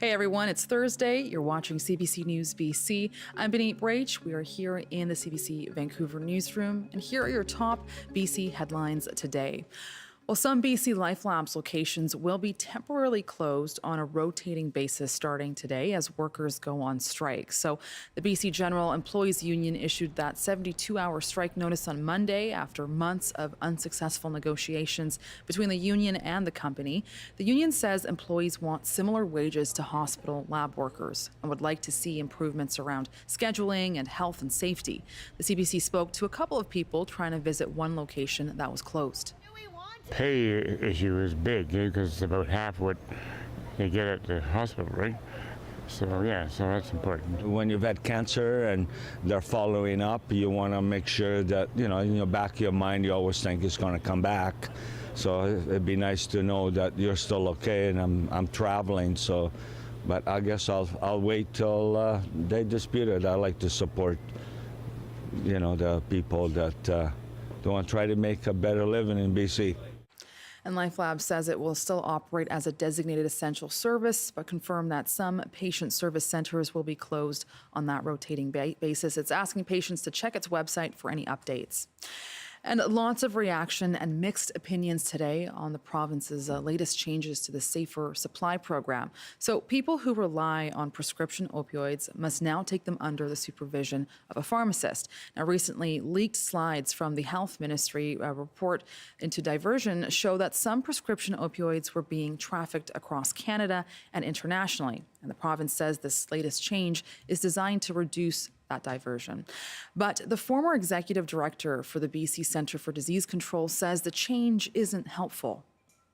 Hey everyone, it's Thursday. You're watching CBC News BC. I'm Benit Brach. We are here in the CBC Vancouver newsroom, and here are your top BC headlines today. Well, some BC Life Labs locations will be temporarily closed on a rotating basis starting today as workers go on strike. So the BC General Employees Union issued that 72-hour strike notice on Monday after months of unsuccessful negotiations between the union and the company. The union says employees want similar wages to hospital lab workers and would like to see improvements around scheduling and health and safety. The CBC spoke to a couple of people trying to visit one location that was closed. Pay issue is big because it's about half what they get at the hospital, right? So that's important. When you've had cancer and they're following up, you want to make sure that, in the back of your mind, you always think it's going to come back. So it'd be nice to know that you're still okay, and I'm traveling. So, but I guess I'll wait till they dispute it. I like to support, the people that want to try to make a better living in BC. And Life Lab says it will still operate as a designated essential service, but confirmed that some patient service centers will be closed on that rotating basis. It's asking patients to check its website for any updates. And lots of reaction and mixed opinions today on the province's latest changes to the Safer Supply program. So people who rely on prescription opioids must now take them under the supervision of a pharmacist. Now, recently leaked slides from the Health Ministry report into diversion show that some prescription opioids were being trafficked across Canada and internationally. And the province says this latest change is designed to reduce that diversion. But the former executive director for the BC Centre for Disease Control says the change isn't helpful.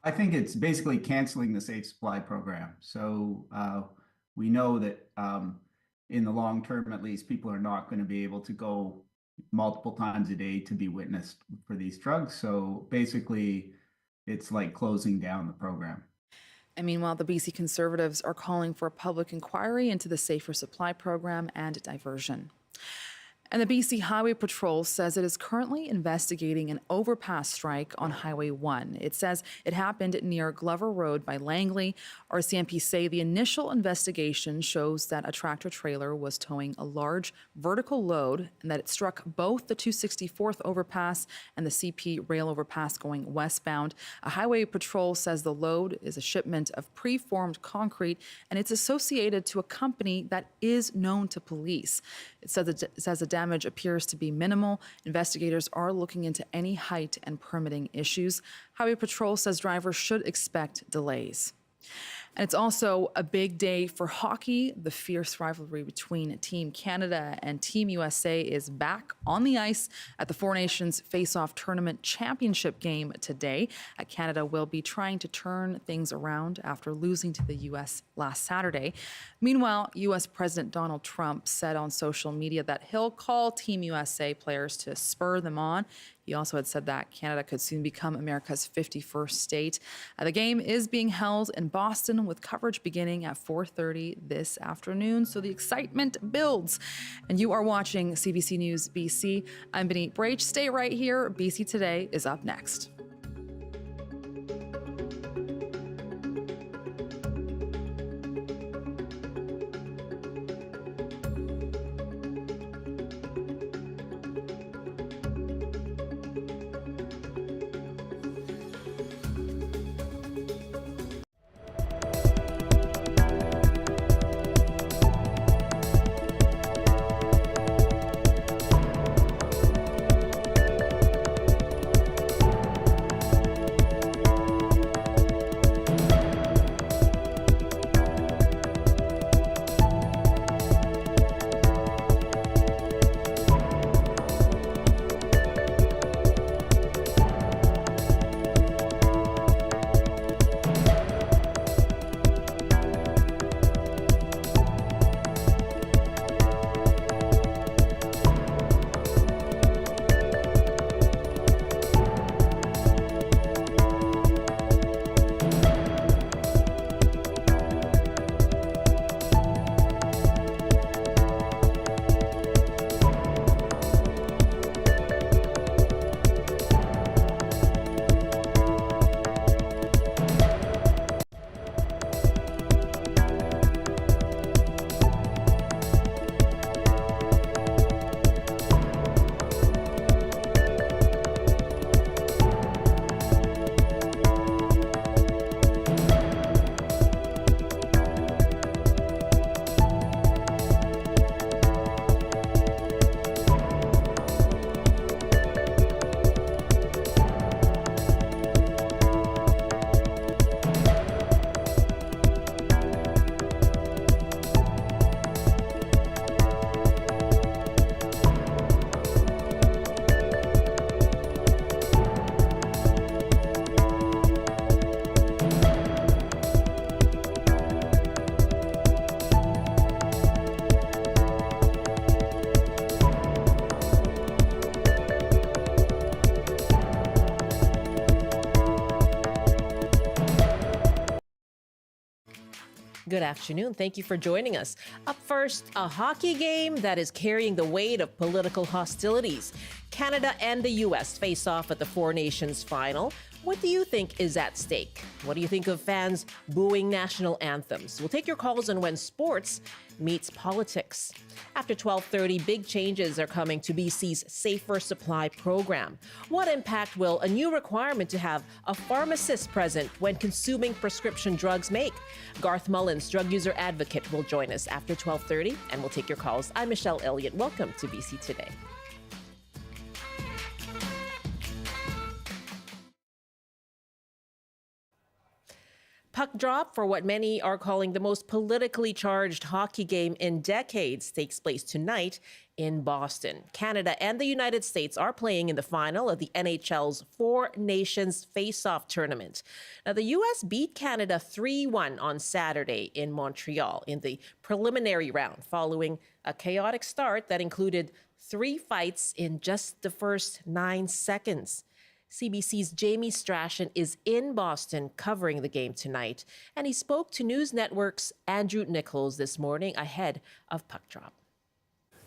I think it's basically canceling the Safe Supply program. So we know that in the long term, at least, people are not going to be able to go multiple times a day to be witnessed for these drugs. So basically, it's like closing down the program. And meanwhile, the BC Conservatives are calling for a public inquiry into the Safer Supply program and diversion. And the BC Highway Patrol says it is currently investigating an overpass strike on Highway 1. It says it happened near Glover Road by Langley. RCMP say the initial investigation shows that a tractor trailer was towing a large vertical load and that it struck both the 264th overpass and the CP rail overpass going westbound. A Highway Patrol says the load is a shipment of preformed concrete and it's associated to a company that is known to police. It says the damage appears to be minimal. Investigators are looking into any height and permitting issues. Highway Patrol says drivers should expect delays. And it's also a big day for hockey. The fierce rivalry between Team Canada and Team USA is back on the ice at the Four Nations Face-Off Tournament Championship game today. Canada will be trying to turn things around after losing to the U.S. last Saturday. Meanwhile, U.S. President Donald Trump said on social media that he'll call Team USA players to spur them on. He also had said that Canada could soon become America's 51st state. The game is being held in Boston with coverage beginning at 4:30 this afternoon, so the excitement builds. And you are watching CBC News BC. I'm Benit Brach. Stay right here. BC Today is up next. Good afternoon. Thank you for joining us. Up first, a hockey game that is carrying the weight of political hostilities. Canada and the U.S. face off at the Four Nations final. What do you think is at stake? What do you think of fans booing national anthems? We'll take your calls on when sports meets politics. After 12:30, big changes are coming to BC's Safer Supply program. What impact will a new requirement to have a pharmacist present when consuming prescription drugs make? Garth Mullins, drug user advocate, will join us after 12:30, and we'll take your calls. I'm Michelle Elliott. Welcome to BC Today. Puck drop for what many are calling the most politically charged hockey game in decades takes place tonight in Boston. Canada and the United States are playing in the final of the NHL's Four Nations Face-Off tournament. Now, the U.S. beat Canada 3-1 on Saturday in Montreal in the preliminary round, following a chaotic start that included 3 fights in just the first 9 seconds. CBC's Jamie Strachan is in Boston covering the game tonight, and he spoke to News Network's Andrew Nichols this morning ahead of puck drop.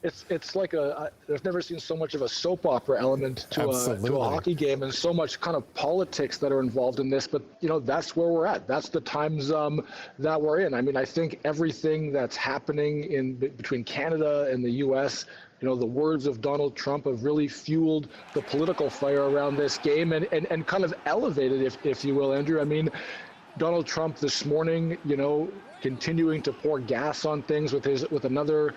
It's like there's never seen so much of a soap opera element to a hockey game, and so much kind of politics that are involved in this. But that's where we're at. That's the times that we're in. I mean, I think everything that's happening between Canada and the U.S. The words of Donald Trump have really fueled the political fire around this game and kind of elevated, if you will, Andrew. I mean, Donald Trump this morning, continuing to pour gas on things with another,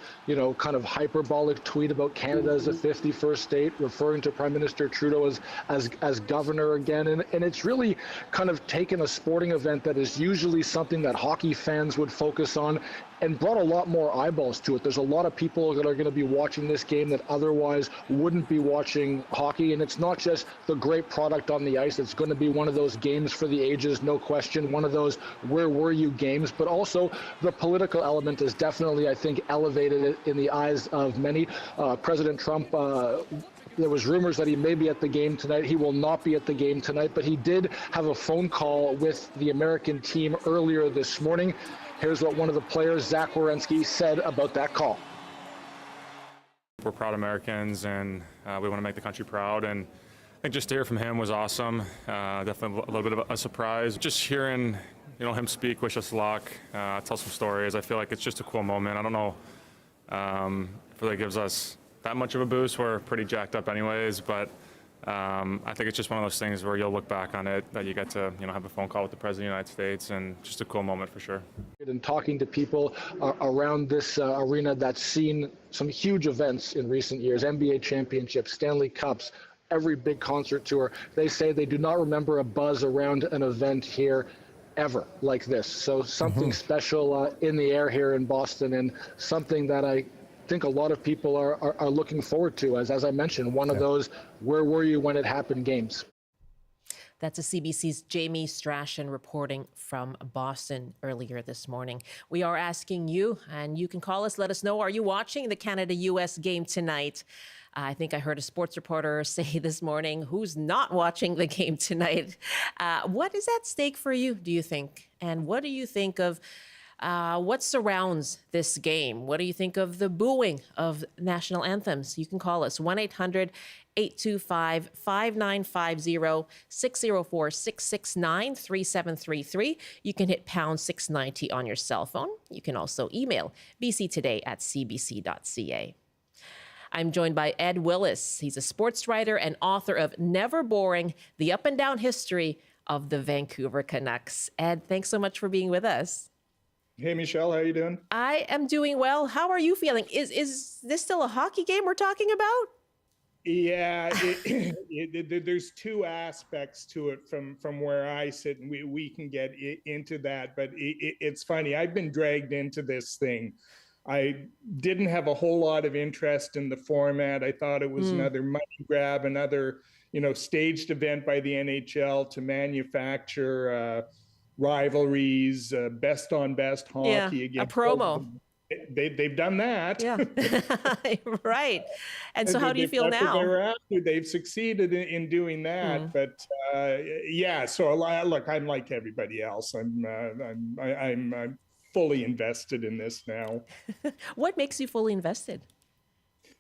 kind of hyperbolic tweet about Canada as a 51st state, referring to Prime Minister Trudeau as governor again. And it's really kind of taken a sporting event that is usually something that hockey fans would focus on and brought a lot more eyeballs to it. There's a lot of people that are going to be watching this game that otherwise wouldn't be watching hockey. And it's not just the great product on the ice. It's going to be one of those games for the ages, no question, one of those where were you games, but also the political element is definitely, I think, elevated in the eyes of many. President Trump, there was rumors that he may be at the game tonight. He will not be at the game tonight, but he did have a phone call with the American team earlier this morning. Here's what one of the players, Zach Werenski, said about that call. We're proud Americans, and we want to make the country proud. And I think just to hear from him was awesome. Definitely a little bit of a surprise. Just hearing, him speak, wish us luck, tell some stories. I feel like it's just a cool moment. I don't know if it really gives us that much of a boost. We're pretty jacked up anyways, but I think it's just one of those things where you'll look back on it, that you get to, have a phone call with the President of the United States, and just a cool moment for sure. And talking to people around this arena that's seen some huge events in recent years, NBA championships, Stanley Cups, every big concert tour, they say they do not remember a buzz around an event here ever like this. So something special in the air here in Boston, and something that I think a lot of people are looking forward to, as I mentioned, one of those where were you when it happened games. That's a CBC's Jamie Strachan reporting from Boston earlier this morning. We are asking you, and you can call us, let us know, are you watching the Canada-U.S. game tonight? I think I heard a sports reporter say this morning, who's not watching the game tonight? What is at stake for you, do you think? And what do you think of what surrounds this game? What do you think of the booing of national anthems? You can call us 1-800-825-5950, 604-669-3733. You can hit pound 690 on your cell phone. You can also email bctoday@cbc.ca. I'm joined by Ed Willis. He's a sports writer and author of Never Boring, The Up and Down History of the Vancouver Canucks. Ed, thanks so much for being with us. Hey, Michelle, how are you doing? I am doing well. How are you feeling? Is this still a hockey game we're talking about? Yeah, there's 2 aspects to it from where I sit, and we can get into that. But it's funny. I've been dragged into this thing. I didn't have a whole lot of interest in the format. I thought it was another money grab, another staged event by the NHL to manufacture rivalries, best on best hockey against a promo. They've done that. Yeah, right. And so how do you feel now? They've succeeded in doing that. But so look, I'm like everybody else. I'm fully invested in this now. What makes you fully invested?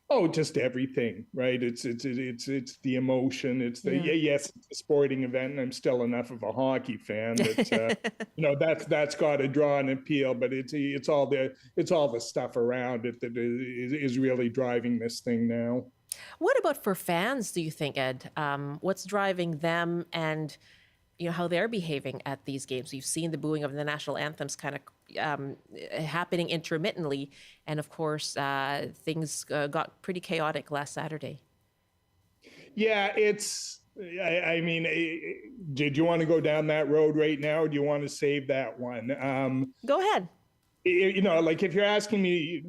Oh, just everything, right? It's the emotion. It's the yes, it's a sporting event, and I'm still enough of a hockey fan that that's got to draw an appeal. But it's all the stuff around it that is really driving this thing now. What about for fans, do you think, Ed? What's driving them, and how they're behaving at these games? You've seen the booing of the national anthems kind of happening intermittently, and of course, things got pretty chaotic last Saturday. Yeah, I mean, did you want to go down that road right now, or do you want to save that one? Go ahead. Like if you're asking me,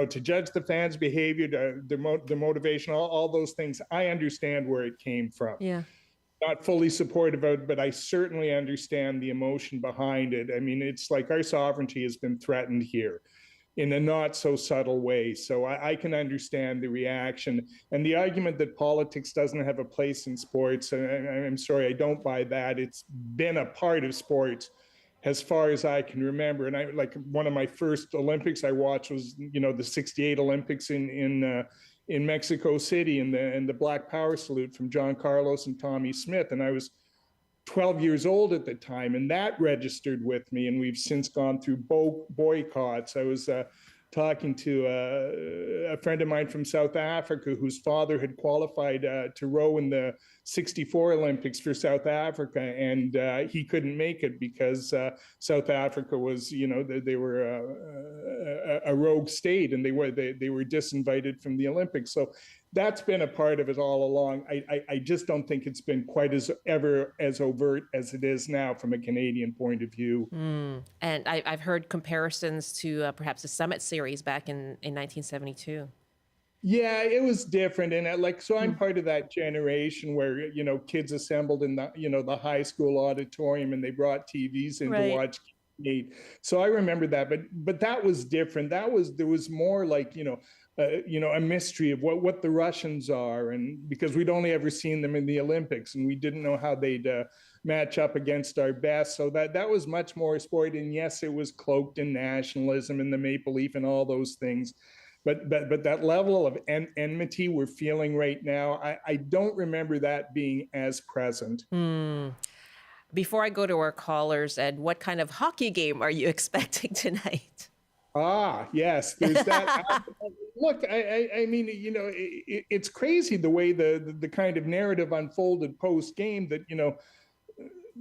to judge the fans' behavior, the motivation, all those things, I understand where it came from. Yeah. Not fully supportive of it, but I certainly understand the emotion behind it. I mean, it's like our sovereignty has been threatened here in a not so subtle way. So I can understand the reaction. And the argument that politics doesn't have a place in sports, I'm sorry, I don't buy that. It's been a part of sports as far as I can remember. And one of my first Olympics I watched was, the '68 Olympics in Mexico City, and the Black Power salute from John Carlos and Tommy Smith. And I was 12 years old at the time, and that registered with me. And we've since gone through boycotts. I was talking to a friend of mine from South Africa whose father had qualified to row in the '64 Olympics for South Africa, and he couldn't make it because South Africa was, they were a rogue state, and they were disinvited from the Olympics. So that's been a part of it all along. I just don't think it's been quite as overt as it is now from a Canadian point of view. And I've heard comparisons to perhaps the Summit Series back in 1972. Yeah, it was different. And so I'm part of that generation where, kids assembled in the high school auditorium, and they brought TVs in to watch. So I remember that, but that was different. There was more like, a mystery of what the Russians are, and because we'd only ever seen them in the Olympics, and we didn't know how they'd match up against our best. So that was much more sport. And yes, it was cloaked in nationalism and the maple leaf and all those things. But that level of enmity we're feeling right now, I don't remember that being as present. Before I go to our callers, Ed, what kind of hockey game are you expecting tonight? Yes, there's that. Look, I mean, it's crazy the way the kind of narrative unfolded post game that,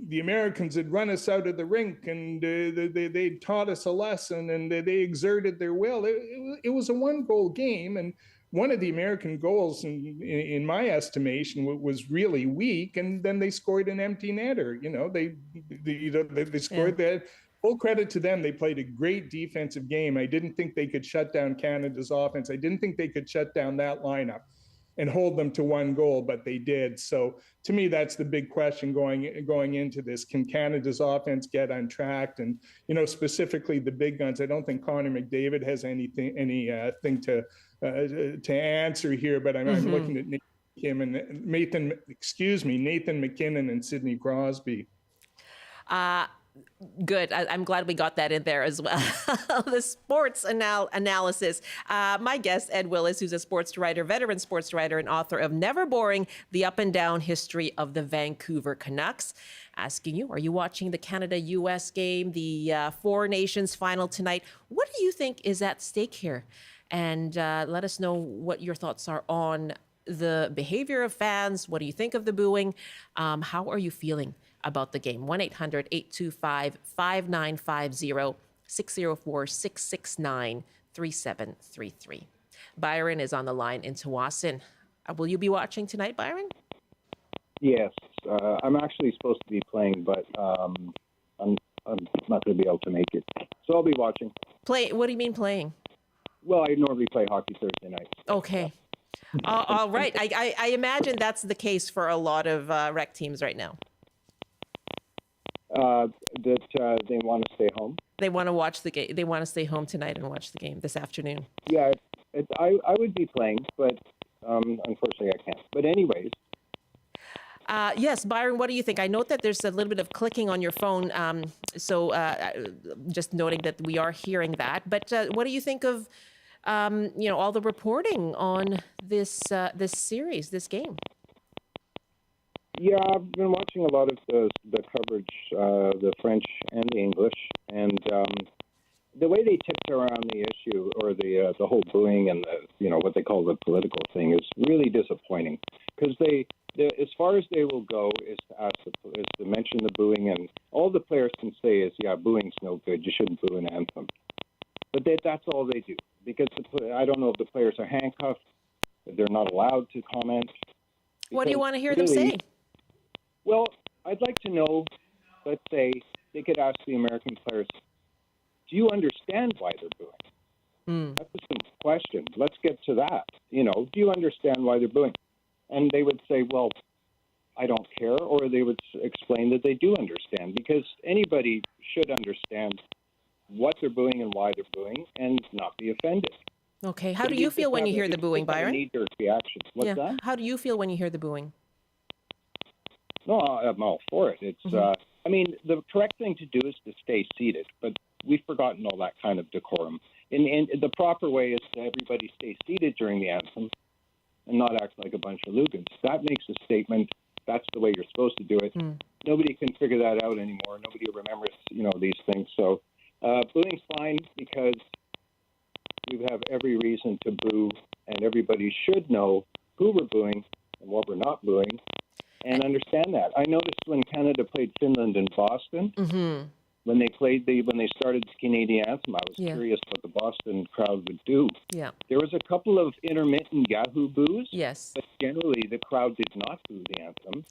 the Americans had run us out of the rink, and they taught us a lesson, and they exerted their will. It was a 1-goal game, and one of the American goals, in my estimation, was really weak, and then they scored an empty netter. They scored that. Full credit to them. They played a great defensive game. I didn't think they could shut down Canada's offense. I didn't think they could shut down that lineup and hold them to 1 goal, but they did. So to me, that's the big question going into this. Can Canada's offense get untracked? And, specifically the big guns. I don't think Connor McDavid has anything to answer here, but I'm looking at Nathan McKinnon and Sidney Crosby. Good. I'm glad we got that in there as well. The sports analysis. My guest, Ed Willis, who's a sports writer, veteran sports writer, and author of Never Boring, The Up and Down History of the Vancouver Canucks. Asking you, are you watching the Canada-U.S. game, the Four Nations final tonight? What do you think is at stake here? And let us know what your thoughts are on the behavior of fans. What do you think of the booing? How are you feeling about the game? 1-800-825-5950, 604-669-3733. Byron is on the line in Tawasin. Will you be watching tonight, Byron? Yes. I'm actually supposed to be playing, but I'm not going to be able to make it. So I'll be watching. Play? What do you mean playing? Well, I normally play hockey Thursday night. Okay. All right. I imagine that's the case for a lot of rec teams right now. That they want to stay home. They want to watch the game. They want to stay home tonight and watch the game this afternoon. Yeah, I would be playing, but unfortunately I can't. But anyways. Yes, Byron, what do you think? I note that there's a little bit of clicking on your phone, just noting that we are hearing that. But what do you think of, all the reporting on this series, this game? Yeah, I've been watching a lot of the coverage, the French and the English, and the way they tipped around the issue, or the whole booing and what they call the political thing, is really disappointing. Because as far as they will go is to mention the booing, and all the players can say is, yeah, booing's no good. You shouldn't boo an anthem. But that's all they do, because I don't know if the players are handcuffed, if they're not allowed to comment. What do you want to hear them say? Well, I'd like to know, let's say, they could ask the American players, do you understand why they're booing? That's a simple question. Let's get to that. Do you understand why they're booing? And they would say, well, I don't care, or they would explain that they do understand, because anybody should understand what they're booing and why they're booing and not be offended. Okay. How do you feel when you hear the booing, Byron? Knee-jerk reaction. What's that? How do you feel when you hear the booing? No, I'm all for it. It's, the correct thing to do is to stay seated, but we've forgotten all that kind of decorum. And the proper way is to everybody stay seated during the anthem and not act like a bunch of Lugans. That makes a statement. That's the way you're supposed to do it. Nobody can figure that out anymore. Nobody remembers, these things. So booing's fine, because we have every reason to boo, and everybody should know who we're booing and what we're not booing, and understand that. I noticed when Canada played Finland in Boston, when they started the Canadian anthem, I was curious what the Boston crowd would do. Yeah. There was a couple of intermittent Yahoo boos. Yes. But generally, the crowd did not boo the anthem.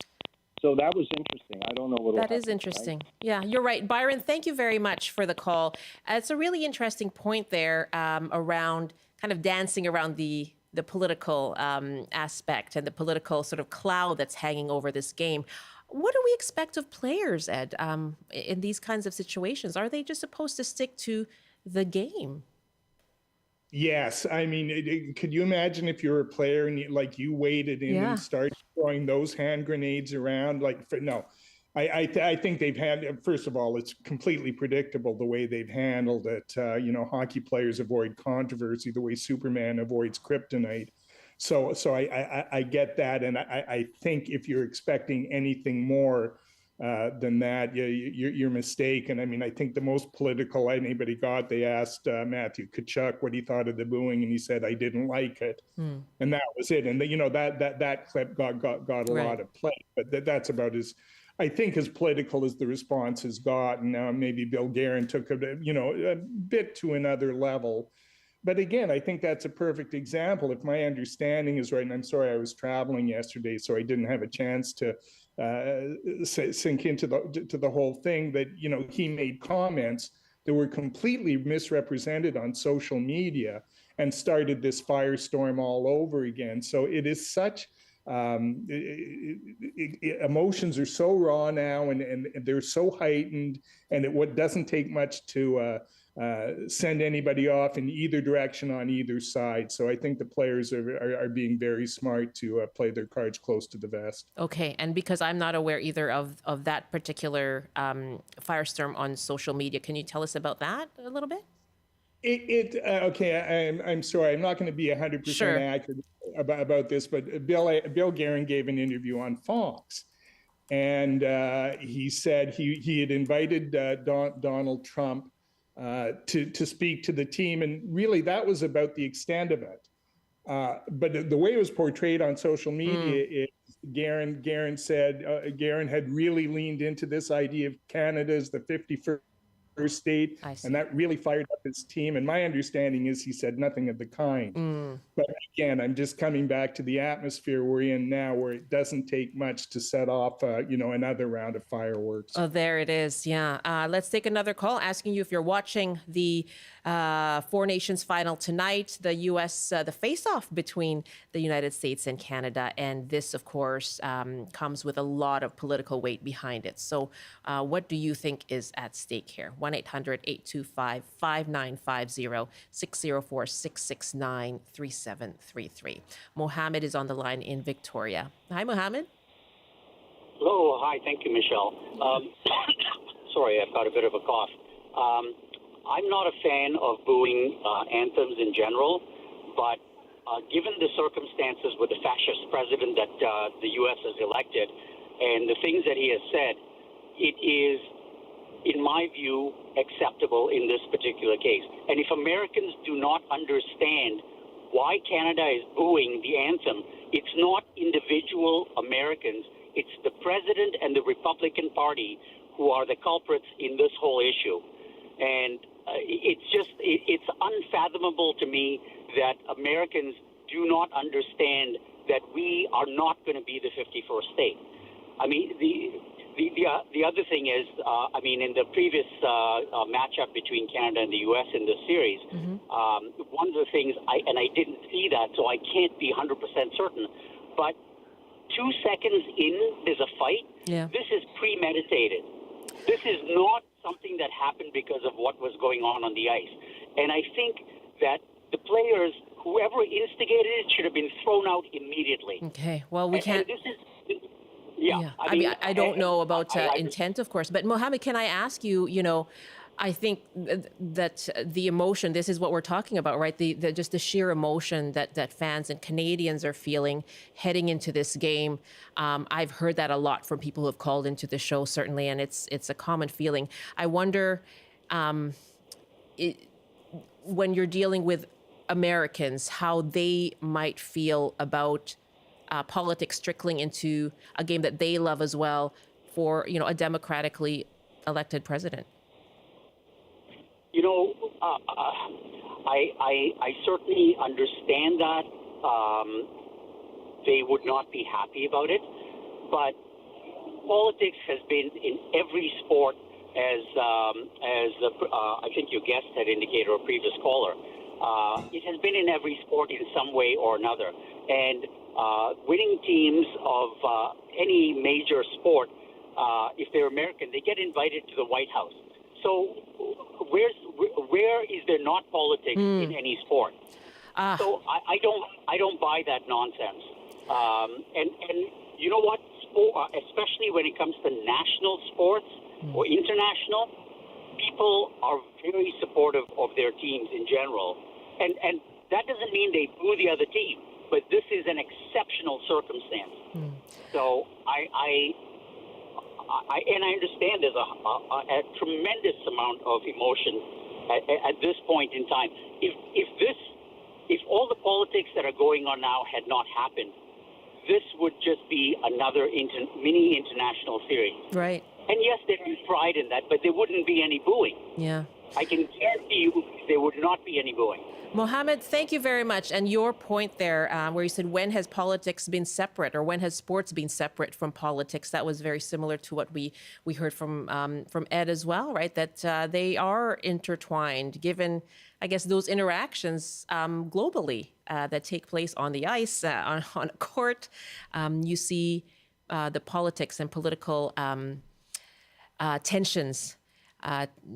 So that was interesting. I don't know what. That is interesting. Right? Yeah, you're right. Byron, thank you very much for the call. It's a really interesting point there around kind of dancing around the political aspect and the political sort of cloud that's hanging over this game. What do we expect of players, Ed, in these kinds of situations? Are they just supposed to stick to the game? Yes. I mean, could you imagine if you're a player and you waded in and started throwing those hand grenades around? No. I think they've had, first of all, it's completely predictable the way they've handled it. Hockey players avoid controversy the way Superman avoids kryptonite. So I get that. And I think if you're expecting anything more than that, you're mistaken. I mean, I think the most political anybody got, they asked Matthew Tkachuk what he thought of the booing, and he said, I didn't like it. And that was it. And, that clip got a lot of play. But that's about as political as the response has gotten. Now, maybe Bill Guerin took it, a bit to another level. But again, I think that's a perfect example. If my understanding is right, and I'm sorry, I was traveling yesterday, so I didn't have a chance to sink into the whole thing, that, he made comments that were completely misrepresented on social media and started this firestorm all over again. So it is such, emotions are so raw now, and they're so heightened, and it doesn't take much to send anybody off in either direction on either side. So I think the players are being very smart to play their cards close to the vest. Okay, and because I'm not aware either of that particular firestorm on social media, can you tell us about that a little bit? Okay, I'm sorry, I'm not going to be 100% accurate about this, but Bill Guerin gave an interview on Fox, and he said he had invited Donald Trump to speak to the team, and really that was about the extent of it. But the way it was portrayed on social media, Guerin said Guerin had really leaned into this idea of Canada as the 51st state, and that really fired up his team. And my understanding is he said nothing of the kind. But again, I'm just coming back to the atmosphere we're in now, where it doesn't take much to set off, another round of fireworks. Oh, there it is. Yeah. Let's take another call, asking you if you're watching the Four Nations final tonight, the U.S., the face-off between the United States and Canada. And this, of course, comes with a lot of political weight behind it. So what do you think is at stake here? 1-800-825-5950, 604-669-3733. Mohammed is on the line in Victoria. Hi, Mohammed. Hello, hi, thank you, Michelle. Sorry, I've got a bit of a cough. I'm not a fan of booing anthems in general, but given the circumstances with the fascist president that the U.S. has elected and the things that he has said, it is, in my view, acceptable in this particular case. And if Americans do not understand why Canada is booing the anthem, it's not individual Americans, it's the president and the Republican Party who are the culprits in this whole issue. And it's unfathomable to me that Americans do not understand that we are not going to be the 51st state. I mean, the other thing is, in the previous matchup between Canada and the U.S. in this series, one of the things, I didn't see that, so I can't be 100% certain, but 2 seconds in, there's a fight. Yeah. This is premeditated. This is not something that happened because of what was going on the ice. And I think that the players, whoever instigated it, should have been thrown out immediately. Okay, well, we can't... And this is... Yeah. I don't know about intent, of course, but Mohammed, can I ask you, I think that the emotion, this is what we're talking about, right? Just the sheer emotion that fans and Canadians are feeling heading into this game. I've heard that a lot from people who have called into the show, certainly, and it's a common feeling. I wonder, when you're dealing with Americans, how they might feel about politics trickling into a game that they love as well for, a democratically elected president. I certainly understand that they would not be happy about it, but politics has been in every sport, as I think your guest had indicated, or a previous caller. It has been in every sport in some way or another, and winning teams of any major sport, if they're American, they get invited to the White House. So where is there not politics in any sport? So I don't buy that nonsense. And you know what? Especially when it comes to national sports or international, people are very supportive of their teams in general. And that doesn't mean they boo the other team, but this is an exceptional circumstance. So I understand there's a tremendous amount of emotion at this point in time. If all the politics that are going on now had not happened, this would just be another mini international series. Right. And yes, there'd be pride in that, but there wouldn't be any booing. Yeah. I can guarantee you there would not be any booing. Mohammed, thank you very much. And your point there, where you said, when has politics been separate, or when has sports been separate from politics? That was very similar to what we heard from Ed as well, right? That they are intertwined, given, I guess, those interactions globally that take place on the ice, on a court. You see the politics and political tensions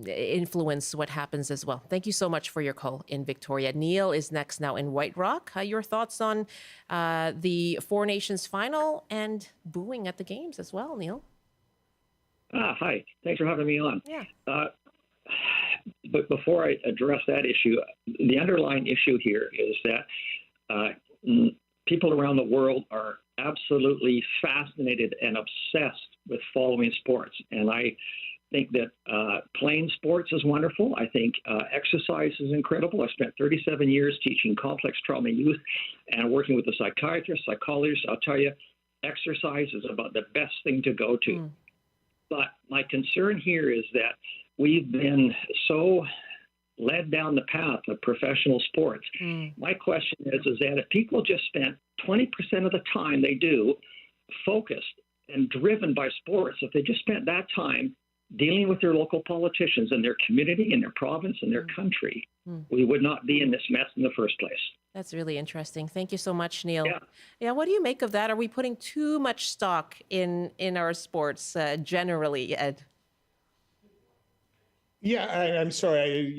influence what happens as well. Thank you so much for your call in Victoria. Neil is next now in White Rock. Your thoughts on the Four Nations final and booing at the games as well, Neil? Hi. Thanks for having me on. Yeah. But before I address that issue, the underlying issue here is that people around the world are absolutely fascinated and obsessed with following sports. And I think that playing sports is wonderful. I think exercise is incredible. I spent 37 years teaching complex trauma youth and working with the psychiatrists, psychologists. I'll tell you, exercise is about the best thing to go to. But my concern here is that we've been so led down the path of professional sports. My question is that if people just spent 20% of the time they do focused and driven by sports, if they just spent that time dealing with their local politicians and their community and their province and their country, we would not be in this mess in the first place. That's really interesting. Thank you so much, Neil. Yeah. What do you make of that? Are we putting too much stock in our sports generally, Ed? Yeah, I'm sorry.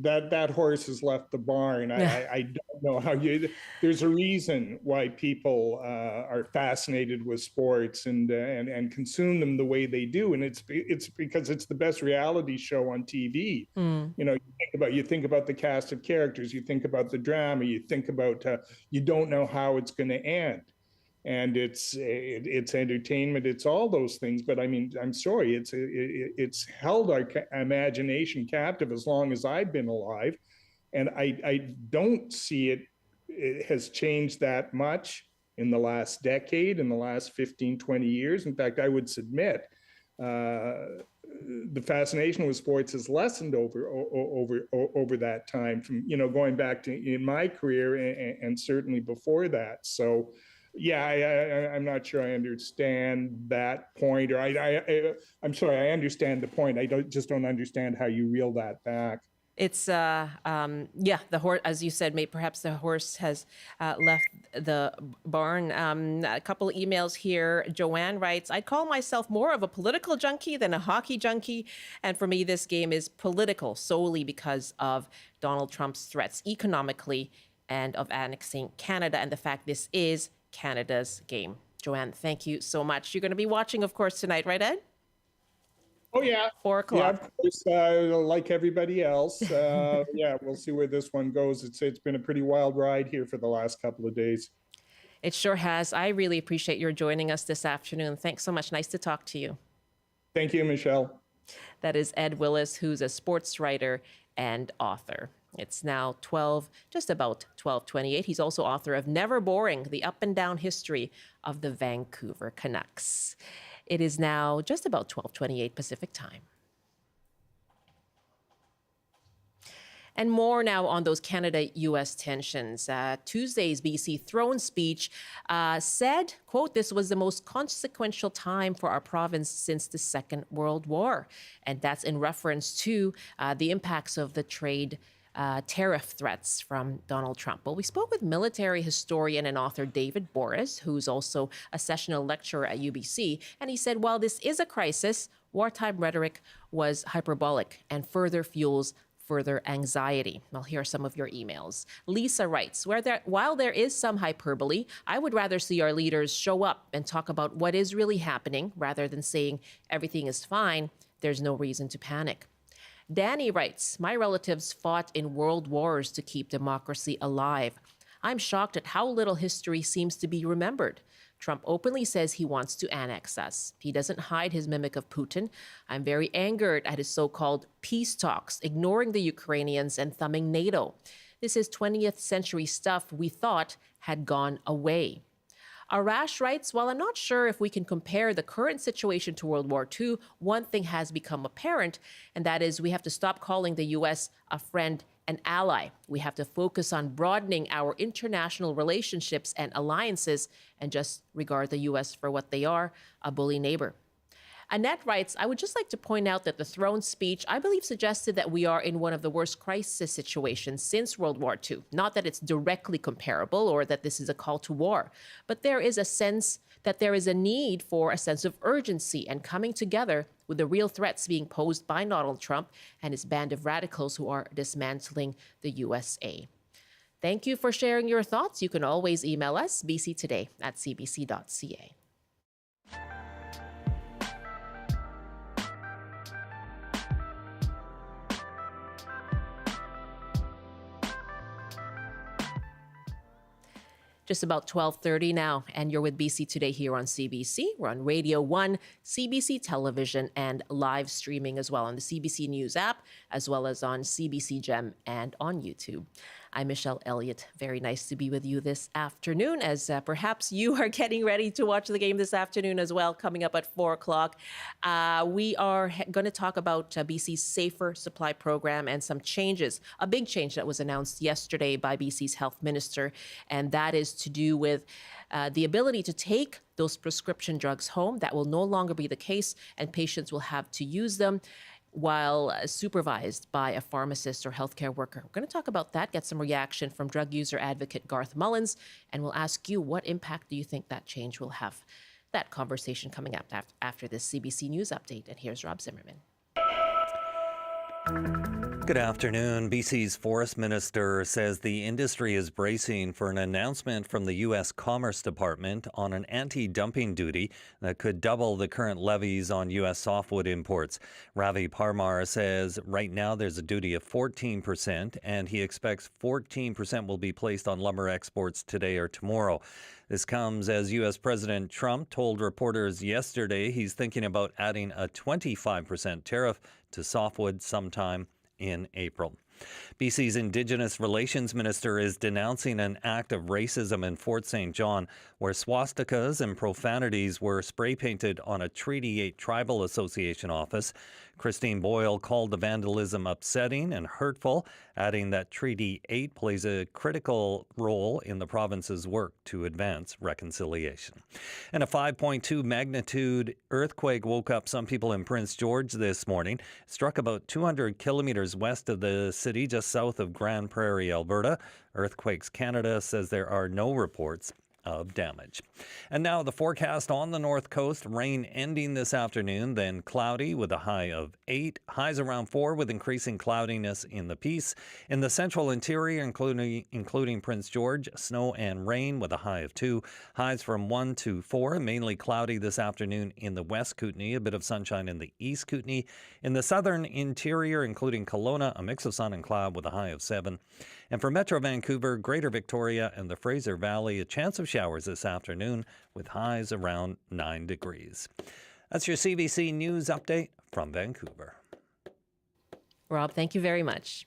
That horse has left the barn. I don't know how you. There's a reason why people are fascinated with sports and consume them the way they do, and it's because it's the best reality show on TV. You think about the cast of characters, you think about the drama, you think about you don't know how it's going to end. And it's entertainment, it's all those things. But I mean, I'm sorry, it's held our imagination captive as long as I've been alive, and I don't see it has changed that much in the last decade, in the last 15, 20 years. In fact, I would submit the fascination with sports has lessened over that time, from going back to in my career and certainly before that. So yeah, I'm not sure I understand that point, or I'm sorry, I understand the point. I just don't understand how you reel that back. It's the horse, as you said, perhaps the horse has left the barn. A couple of emails here. Joanne writes, "I'd call myself more of a political junkie than a hockey junkie, and for me, this game is political solely because of Donald Trump's threats economically and of annexing Canada, and the fact this is Canada's game." Joanne, thank you so much. You're going to be watching, of course, tonight, right, Ed? Oh, yeah. 4 o'clock. Yeah, of course, like everybody else. Yeah, we'll see where this one goes. It's been a pretty wild ride here for the last couple of days. It sure has. I really appreciate your joining us this afternoon. Thanks so much. Nice to talk to you. Thank you, Michelle. That is Ed Willis, who's a sports writer and author. It's now just about 12:28. He's also author of Never Boring, The Up and Down History of the Vancouver Canucks. It is now just about 12:28 Pacific time. And more now on those Canada-U.S. tensions. Tuesday's BC throne speech said, quote, "This was the most consequential time for our province since the Second World War." And that's in reference to the impacts of the trade tariff threats from Donald Trump. Well, we spoke with military historian and author David Boris, who's also a sessional lecturer at UBC, and he said, while this is a crisis, wartime rhetoric was hyperbolic and further fuels further anxiety. Well, here are some of your emails. Lisa writes, while there is some hyperbole, I would rather see our leaders show up and talk about what is really happening rather than saying everything is fine, there's no reason to panic. Danny writes, my relatives fought in world wars to keep democracy alive. I'm shocked at how little history seems to be remembered. Trump openly says he wants to annex us. He doesn't hide his mimic of Putin. I'm very angered at his so-called peace talks, ignoring the Ukrainians and thumbing NATO. This is 20th century stuff we thought had gone away. Arash writes, while I'm not sure if we can compare the current situation to World War II, one thing has become apparent, and that is we have to stop calling the U.S. a friend and ally. We have to focus on broadening our international relationships and alliances and just regard the U.S. for what they are, a bully neighbor. Annette writes, I would just like to point out that the throne speech, I believe, suggested that we are in one of the worst crisis situations since World War II. Not that it's directly comparable or that this is a call to war, but there is a sense that there is a need for a sense of urgency and coming together with the real threats being posed by Donald Trump and his band of radicals who are dismantling the USA. Thank you for sharing your thoughts. You can always email us, bctoday@cbc.ca. Just about 12:30 now, and you're with BC Today here on CBC. We're on Radio 1, CBC Television, and live streaming as well on the CBC News app, as well as on CBC Gem and on YouTube. I'm Michelle Elliott. Very nice to be with you this afternoon, as perhaps you are getting ready to watch the game this afternoon as well, coming up at 4 o'clock. We are going to talk about BC's Safer Supply Program and some changes, a big change that was announced yesterday by BC's Health Minister, and that is to do with the ability to take those prescription drugs home. That will no longer be the case, and patients will have to use them while supervised by a pharmacist or healthcare worker. We're going to talk about that, get some reaction from drug user advocate Garth Mullins, and we'll ask you, what impact do you think that change will have? That conversation coming up after this CBC News update. And here's Rob Zimmerman. Good afternoon. BC's Forest Minister says the industry is bracing for an announcement from the U.S. Commerce Department on an anti-dumping duty that could double the current levies on U.S. softwood imports. Ravi Parmar says right now there's a duty of 14%, and he expects 14% will be placed on lumber exports today or tomorrow. This comes as U.S. President Trump told reporters yesterday he's thinking about adding a 25% tariff to softwood sometime in April. BC's Indigenous Relations Minister is denouncing an act of racism in Fort St. John where swastikas and profanities were spray painted on a Treaty 8 Tribal Association office. Christine Boyle called the vandalism upsetting and hurtful, adding that Treaty 8 plays a critical role in the province's work to advance reconciliation. And a 5.2 magnitude earthquake woke up some people in Prince George this morning. It struck about 200 kilometers west of the city, just south of Grand Prairie, Alberta. Earthquakes Canada says there are no reports of damage. And now the forecast on the north coast, rain ending this afternoon, then cloudy with a high of 8, highs around 4 with increasing cloudiness in the Peace. In the central interior, including Prince George, snow and rain with a high of 2, highs from 1 to 4, mainly cloudy this afternoon in the West Kootenay, a bit of sunshine in the East Kootenay. In the southern interior, including Kelowna, a mix of sun and cloud with a high of 7. And for Metro Vancouver, Greater Victoria and the Fraser Valley, a chance of showers this afternoon with highs around 9 degrees. That's your CBC News update from Vancouver. Rob, thank you very much.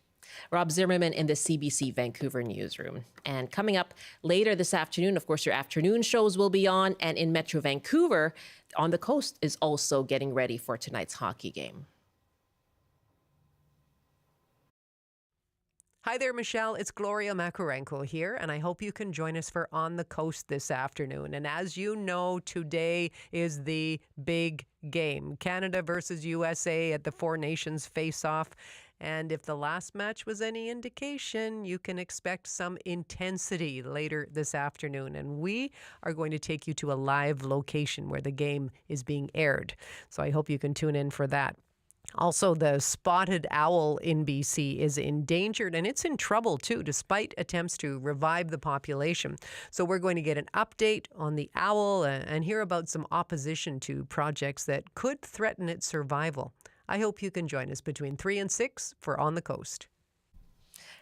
Rob Zimmerman in the CBC Vancouver newsroom. And coming up later this afternoon, of course, your afternoon shows will be on. And in Metro Vancouver, On the Coast is also getting ready for tonight's hockey game. Hi there, Michelle. It's Gloria Makarenko here, and I hope you can join us for On the Coast this afternoon. And as you know, today is the big game. Canada versus USA at the Four Nations face-off. And if the last match was any indication, you can expect some intensity later this afternoon. And we are going to take you to a live location where the game is being aired. So I hope you can tune in for that. Also, the spotted owl in BC is endangered, and it's in trouble too, despite attempts to revive the population. So we're going to get an update on the owl and hear about some opposition to projects that could threaten its survival. I hope you can join us between 3 and 6 for On the Coast.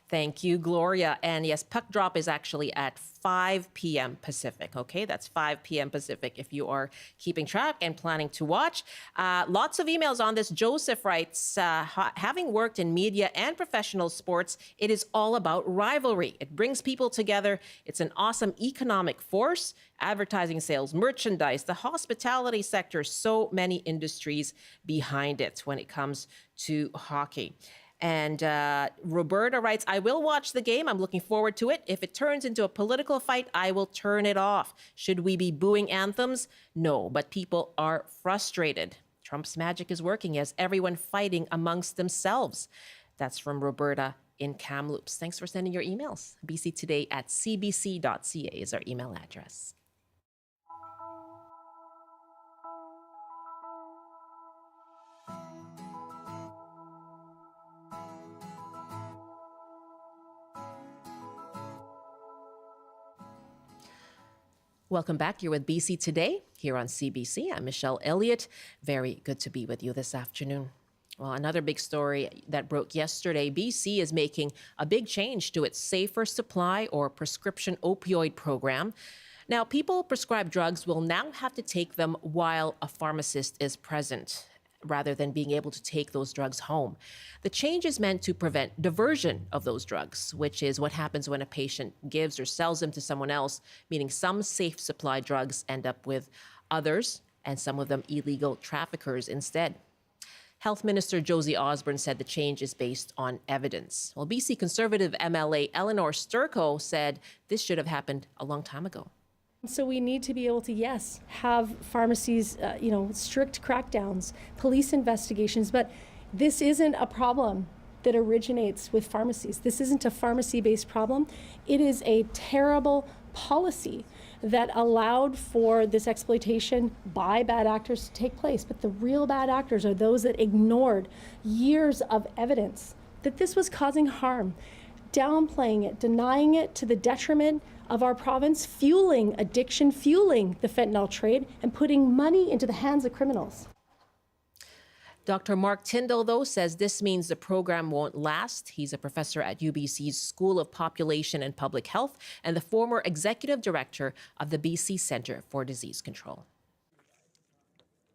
Thank you, Gloria. And yes, puck drop is actually at 5 p.m. Pacific. Okay, that's 5 p.m. Pacific if you are keeping track and planning to watch. Lots of emails on this. Joseph writes, having worked in media and professional sports, it is all about rivalry. It brings people together. It's an awesome economic force. Advertising, sales, merchandise, the hospitality sector, so many industries behind it when it comes to hockey. And Roberta writes, I will watch the game. I'm looking forward to it. If it turns into a political fight, I will turn it off. Should we be booing anthems? No, but people are frustrated. Trump's magic is working as everyone fighting amongst themselves. That's from Roberta in Kamloops. Thanks for sending your emails. bctoday@cbc.ca is our email address. Welcome back. You're with BC Today here on CBC. I'm Michelle Elliott. Very good to be with you this afternoon. Well, another big story that broke yesterday. BC is making a big change to its safer supply or prescription opioid program. Now, people prescribed drugs will now have to take them while a pharmacist is present, rather than being able to take those drugs home. The change is meant to prevent diversion of those drugs, which is what happens when a patient gives or sells them to someone else, meaning some safe supply drugs end up with others, and some of them illegal traffickers instead. Health Minister Josie Osborne said the change is based on evidence. Well, BC Conservative MLA Eleanor Sturko said this should have happened a long time ago. So we need to be able to, yes, have pharmacies, strict crackdowns, police investigations, but this isn't a problem that originates with pharmacies. This isn't a pharmacy-based problem. It is a terrible policy that allowed for this exploitation by bad actors to take place. But the real bad actors are those that ignored years of evidence that this was causing harm, downplaying it, denying it to the detriment of our province, fueling addiction, fueling the fentanyl trade, and putting money into the hands of criminals. Dr. Mark Tyndall, though, says this means the program won't last. He's a professor at UBC's School of Population and Public Health and the former executive director of the BC Centre for Disease Control.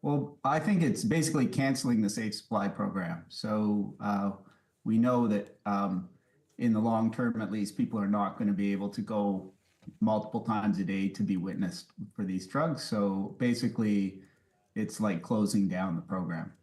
Well, I think it's basically canceling the safe supply program. So we know that in the long term, at least, people are not going to be able to go multiple times a day to be witnessed for these drugs. So basically, it's like closing down the program.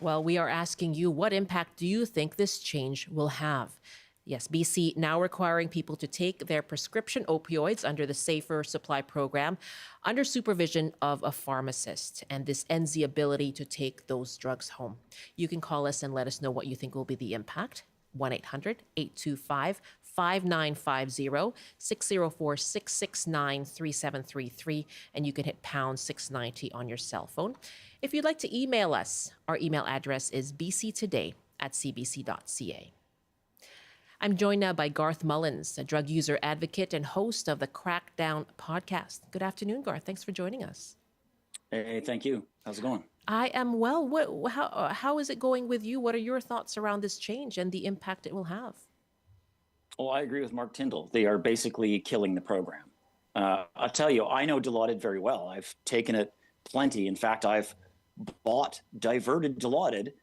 Well, we are asking you, what impact do you think this change will have? Yes, BC now requiring people to take their prescription opioids under the Safer Supply Program under supervision of a pharmacist. And this ends the ability to take those drugs home. You can call us and let us know what you think will be the impact. 1-800-825-5950, 604-669-3733, and you can hit pound 690 on your cell phone. If you'd like to email us, our email address is bctoday@cbc.ca. I'm joined now by Garth Mullins, a drug user advocate and host of the Crackdown podcast. Good afternoon, Garth. Thanks for joining us. Hey, thank you. How's it going? I am well. How is it going with you? What are your thoughts around this change and the impact it will have? Well, I agree with Mark Tyndall. They are basically killing the program. I'll tell you, I know Dilaudid very well. I've taken it plenty. In fact, I've bought diverted Dilaudid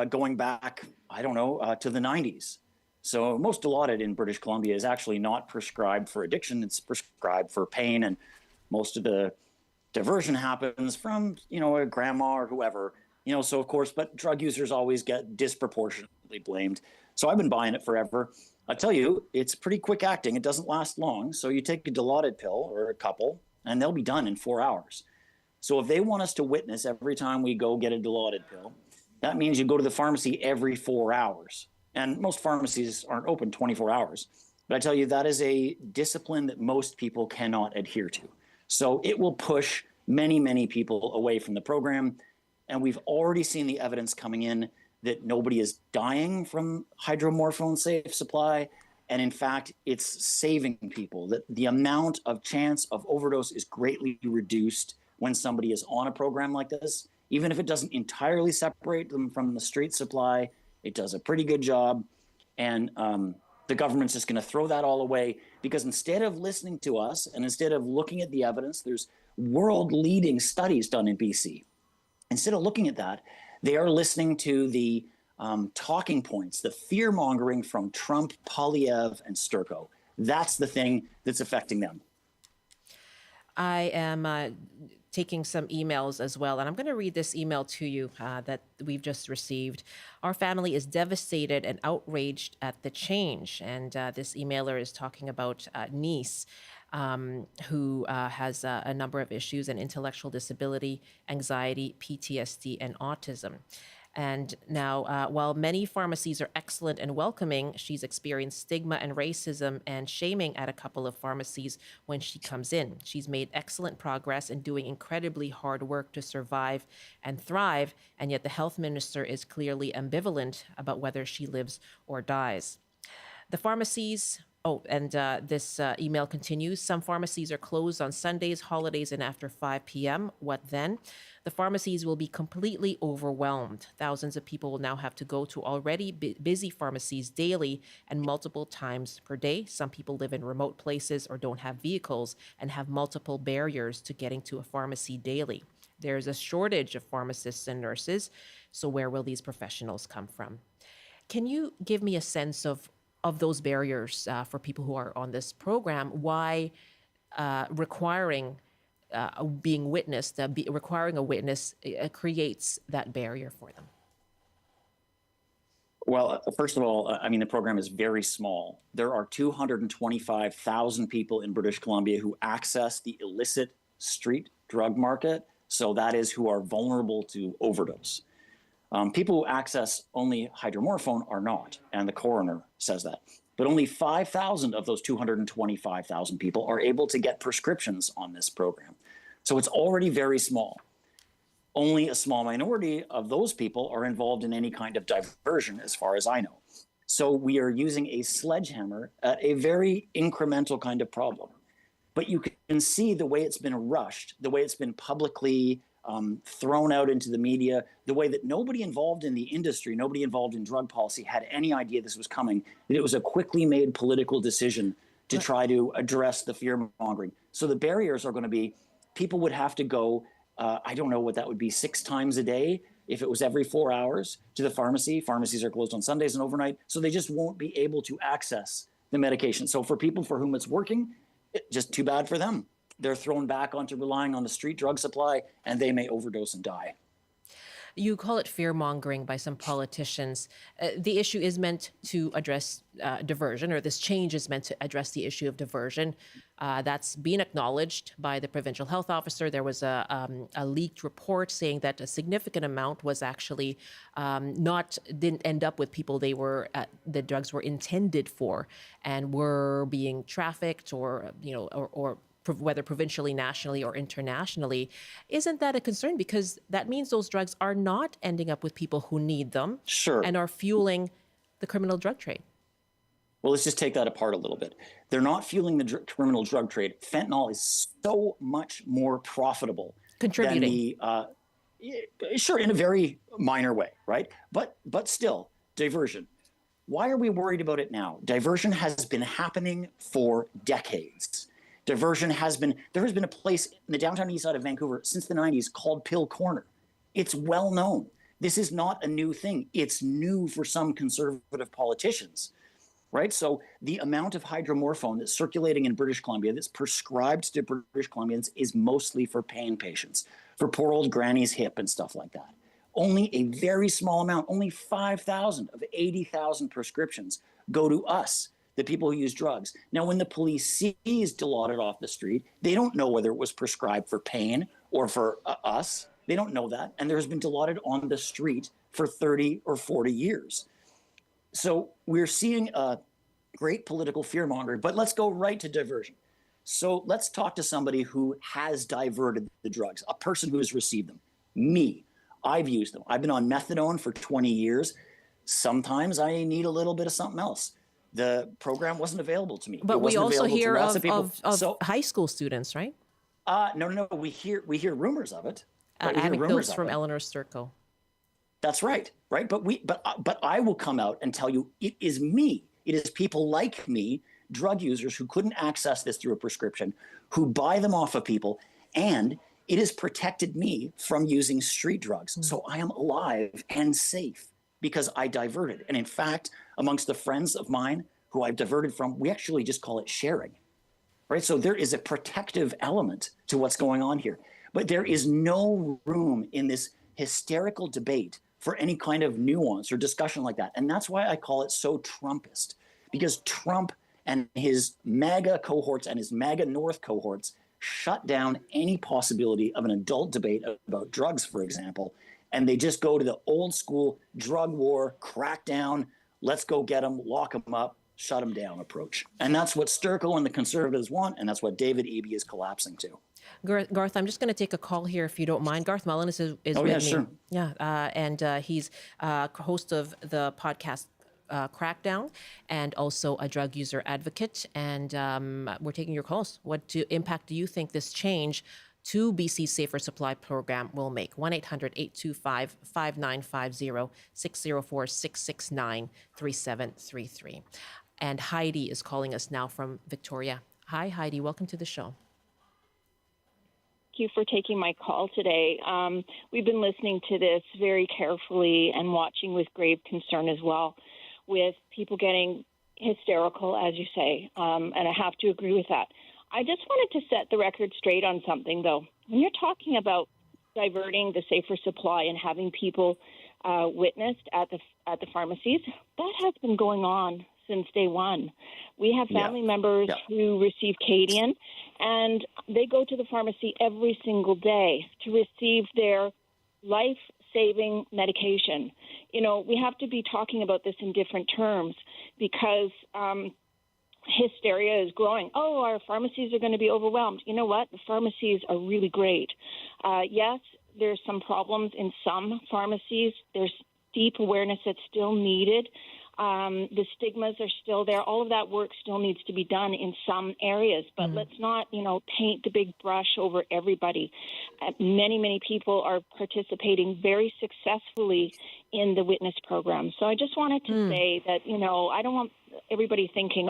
going back, to the 90s. So most Dilaudid in British Columbia is actually not prescribed for addiction. It's prescribed for pain, and most of the diversion happens from, a grandma or whoever, so of course, but drug users always get disproportionately blamed. So I've been buying it forever. I tell you, it's pretty quick acting. It doesn't last long. So you take a Dilaudid pill or a couple, and they'll be done in 4 hours. So if they want us to witness every time we go get a Dilaudid pill, that means you go to the pharmacy every 4 hours. And most pharmacies aren't open 24 hours. But I tell you, that is a discipline that most people cannot adhere to. So it will push many, many people away from the program. And we've already seen the evidence coming in that nobody is dying from hydromorphone safe supply. And in fact, it's saving people. That the amount of chance of overdose is greatly reduced when somebody is on a program like this. Even if it doesn't entirely separate them from the street supply, it does a pretty good job. And the government's just going to throw that all away because instead of listening to us and instead of looking at the evidence, there's world-leading studies done in BC. Instead of looking at that, they are listening to the talking points, the fear-mongering from Trump, Polyev, and Sturko. That's the thing that's affecting them. I am taking some emails as well, and I'm going to read this email to you that we've just received. Our family is devastated and outraged at the change, and this emailer is talking about niece who has a number of issues: an intellectual disability, anxiety, PTSD, and autism. And now, while many pharmacies are excellent and welcoming, she's experienced stigma and racism and shaming at a couple of pharmacies when she comes in. She's made excellent progress in doing incredibly hard work to survive and thrive, and yet the health minister is clearly ambivalent about whether she lives or dies. The pharmacies... this email continues. Some pharmacies are closed on Sundays, holidays, and after 5 p.m. What then? The pharmacies will be completely overwhelmed. Thousands of people will now have to go to already busy pharmacies daily and multiple times per day. Some people live in remote places or don't have vehicles and have multiple barriers to getting to a pharmacy daily. There's a shortage of pharmacists and nurses. So where will these professionals come from? Can you give me a sense of those barriers for people who are on this program? Why requiring being witnessed, requiring a witness creates that barrier for them? Well, first of all, the program is very small. There are 225,000 people in British Columbia who access the illicit street drug market. So that is who are vulnerable to overdose. People who access only hydromorphone are not, and the coroner says that. but only 5,000 of those 225,000 people are able to get prescriptions on this program. So it's already very small. Only a small minority of those people are involved in any kind of diversion, as far as I know. So we are using a sledgehammer at a very incremental kind of problem. But you can see the way it's been rushed, the way it's been publicly thrown out into the media, the way that nobody involved in the industry, nobody involved in drug policy had any idea this was coming, that it was a quickly made political decision to try to address the fear mongering. So the barriers are going to be, people would have to go, I don't know what that would be, 6 times a day if it was every 4 hours to the pharmacy. Pharmacies are closed on Sundays and overnight, so they just won't be able to access the medication. So for people for whom it's working, just too bad for them. They're thrown back onto relying on the street drug supply, and they may overdose and die. You call it fear-mongering by some politicians. The issue is meant to address diversion, or this change is meant to address the issue of diversion. That's been acknowledged by the provincial health officer. There was a leaked report saying that a significant amount was actually didn't end up with people the drugs were intended for, and were being trafficked or whether provincially, nationally, or internationally. Isn't that a concern? Because that means those drugs are not ending up with people who need them. Sure. And are fueling the criminal drug trade. Well, let's just take that apart a little bit. They're not fueling the criminal drug trade. Fentanyl is so much more profitable. Contributing. Than sure, in a very minor way, right? But still, diversion. Why are we worried about it now? Diversion has been happening for decades. Diversion there has been a place in the downtown east side of Vancouver since the 90s called Pill Corner. It's well known. This is not a new thing. It's new for some conservative politicians, right? So the amount of hydromorphone that's circulating in British Columbia, that's prescribed to British Columbians, is mostly for pain patients, for poor old granny's hip and stuff like that. Only a very small amount, only 5,000 of 80,000 prescriptions go to us, the people who use drugs. Now, when the police sees Dilaudid off the street, they don't know whether it was prescribed for pain or for us. They don't know that. And there's been Dilaudid on the street for 30 or 40 years. So we're seeing a great political fear-mongering, but let's go right to diversion. So let's talk to somebody who has diverted the drugs, a person who has received them. Me, I've used them. I've been on methadone for 20 years. Sometimes I need a little bit of something else. The program wasn't available to me. But we also hear of high school students, right? No. We hear rumors of it. Right? Anecdotes from Eleanor Sturko. That's right. But I will come out and tell you, it is me. It is people like me, drug users who couldn't access this through a prescription, who buy them off of people, and it has protected me from using street drugs. So I am alive and safe because I diverted. And in fact, amongst the friends of mine who I've diverted from, we actually just call it sharing, right? So there is a protective element to what's going on here. But there is no room in this hysterical debate for any kind of nuance or discussion like that. And that's why I call it so Trumpist, because Trump and his MAGA cohorts and his MAGA North cohorts shut down any possibility of an adult debate about drugs, for example. And they just go to the old school drug war, crackdown, let's go get them, lock them up, shut them down approach. And that's what Sturko and the Conservatives want, and that's what David Eby is collapsing to. Garth, I'm just going to take a call here if you don't mind. Garth Mullins is with me. Sure. Yeah, and he's host of the podcast Crackdown, and also a drug user advocate. And we're taking your calls. What impact do you think this change to BC's Safer Supply Program will make? 1-800-825-5950, 604-669-3733. And Heidi is calling us now from Victoria. Hi, Heidi. Welcome to the show. Thank you for taking my call today. We've been listening to this very carefully and watching with grave concern as well, with people getting hysterical, as you say, and I have to agree with that. I just wanted to set the record straight on something, though. When you're talking about diverting the safer supply and having people witnessed at the pharmacies, that has been going on since day one. We have family members who receive Cadian, and they go to the pharmacy every single day to receive their life-saving medication. You know, we have to be talking about this in different terms because hysteria is growing. Oh, our pharmacies are going to be overwhelmed. You know what? The pharmacies are really great. Yes, there's some problems in some pharmacies. There's deep awareness that's still needed. The stigmas are still there. All of that work still needs to be done in some areas, but let's not, paint the big brush over everybody. Many people are participating very successfully in the witness program. So I just wanted to say that, I don't want everybody thinking,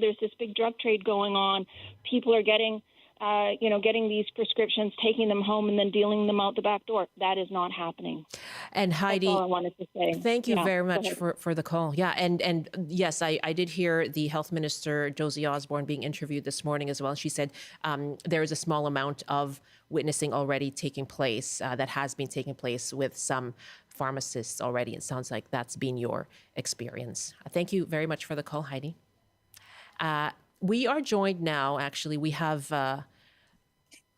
there's this big drug trade going on. People are getting these prescriptions, taking them home, and then dealing them out the back door. That is not happening. And Heidi, that's all I wanted to say. Thank you very much for the call. Yeah, and yes, I did hear the Health Minister, Josie Osborne, being interviewed this morning as well. She said there is a small amount of witnessing already taking place that has been taking place with some pharmacists already. It sounds like that's been your experience. Thank you very much for the call, Heidi. We are joined now, actually, we have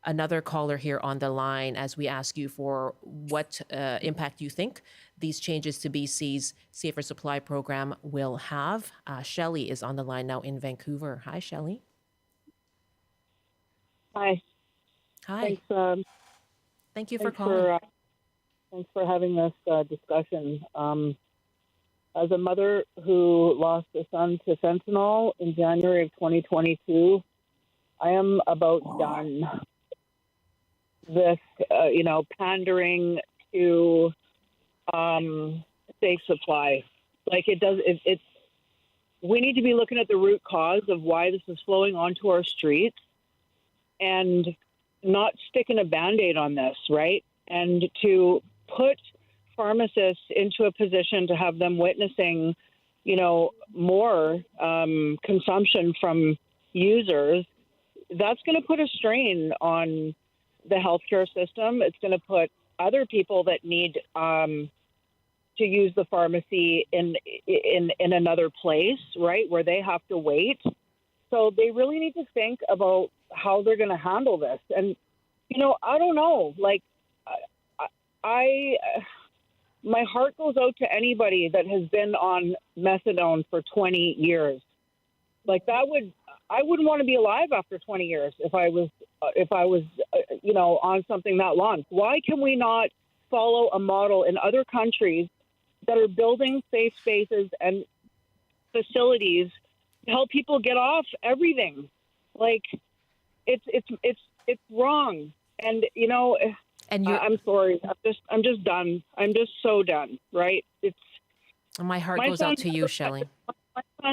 another caller here on the line as we ask you for what impact you think these changes to BC's Safer Supply Program will have. Shelley is on the line now in Vancouver. Hi, Shelley. Hi. Hi. Thanks, Thank you for calling. Thanks for having this discussion. As a mother who lost a son to fentanyl in January of 2022, I am about done with, pandering to safe supply. Like we need to be looking at the root cause of why this is flowing onto our streets and not sticking a Band-Aid on this, right? And to put pharmacists into a position to have them witnessing, more consumption from users, that's going to put a strain on the healthcare system. It's going to put other people that need to use the pharmacy in another place, right, where they have to wait. So they really need to think about how they're going to handle this. And, I don't know, like, my heart goes out to anybody that has been on methadone for 20 years. Like I wouldn't want to be alive after 20 years if I was on something that long. Why can we not follow a model in other countries that are building safe spaces and facilities to help people get off everything? Like it's wrong. And and I'm sorry. I'm just done. I'm just so done. Right? My heart goes out to you, Shelley.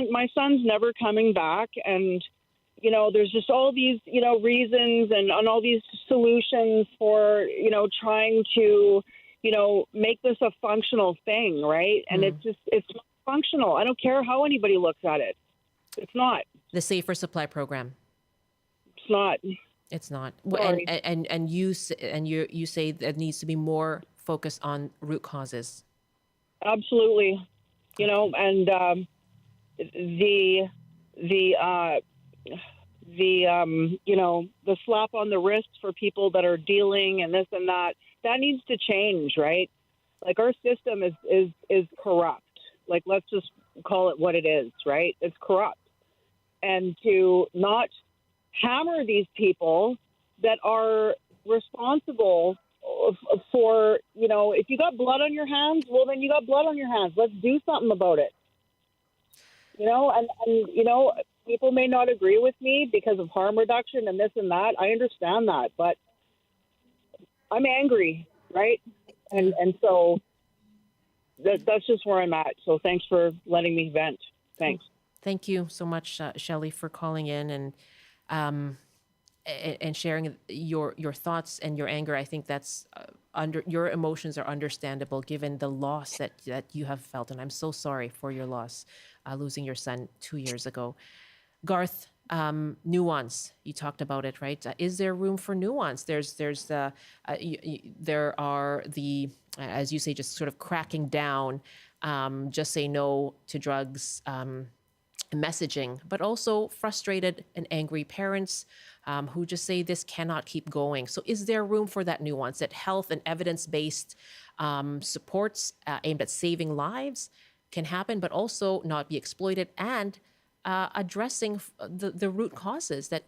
My son's never coming back, and there's just all these reasons and all these solutions for trying to make this a functional thing, right? And it's not functional. I don't care how anybody looks at it. It's not. The Safer Supply Program. It's not. It's not. Sorry. And you say that needs to be more focused on root causes. Absolutely. And the slap on the wrist for people that are dealing and this and that needs to change, right? Like our system is corrupt. Like let's just call it what it is, right? It's corrupt. And to not hammer these people that are responsible for, if you got blood on your hands, well, then you got blood on your hands. Let's do something about it. And people may not agree with me because of harm reduction and this and that. I understand that, but I'm angry, right? And so that's just where I'm at. So thanks for letting me vent. Thanks. Thank you so much, Shelley, for calling in and sharing your thoughts and your anger. I think that's your emotions are understandable given the loss that you have felt, and I'm so sorry for your loss, losing your son 2 years ago. Garth, nuance. You talked about it, right? Is there room for nuance? There are the, as you say, just sort of cracking down. Just say no to drugs. messaging, but also frustrated and angry parents who just say this cannot keep going. So is there room for that nuance, that health and evidence-based supports aimed at saving lives can happen, but also not be exploited, and addressing the root causes that,